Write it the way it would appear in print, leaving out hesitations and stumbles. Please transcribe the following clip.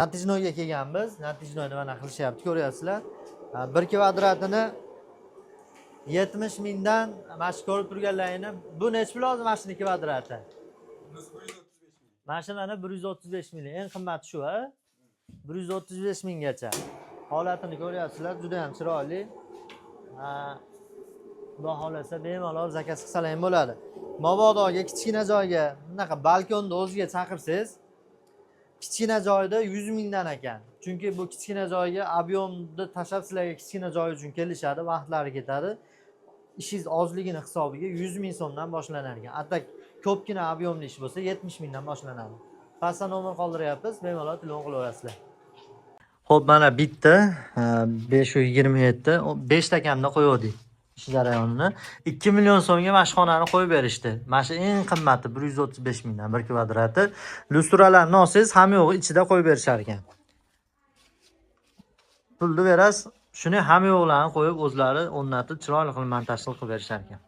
Natijnoga kelganmiz. Natijnoyni mana qilishyapti, ko'ryapsizlar. 1 kvadratini 70 mingdan mana shu ko'rib turganlaringni, bu nech pul hozir mashina kvadrati? Mashinani 135 ming. Eng qimmati shu, ha? 135 minggacha. Holatini ko'ryapsizlar, juda ham chiroyli. Xudo xolasa bemalol zakaz qilsalar ham bo'ladi. Mabodoga kichkina joyga, bunaqa balkonni o'ziga chaqirsangiz, kichkina joyda 100 mingdan ekan. Chunki bu kichkina joyga ob'yomni tashlab sizlarga kichkina joy uchun kelishadi, vaqtlari ketadi. Ishingiz ozligini hisobiga 100 ming so'mdan boshlanar ekan. Atak ko'pgina ob'yomli ish bo'lsa 70 mingdan boshlanadi. Pastda nomer qoldiryapmiz, bemalol telefon qilaverasizlar. Xo'p, mana bitta 527, 5 takamda qo'ydik ish jarayonini. 2 million so'mga mashxonani qo'yib berishdi. Mana shu eng qimmati 135 mingdan 1 kvadrati. Lustralarni olsangiz, hamma yo'g'i ichida qo'yib berishar ekan. Pulni berasiz, shuni hamma yo'g'larni qo'yib o'zlari o'rnatib chiroyli qilib montaj qilib berishar ekan.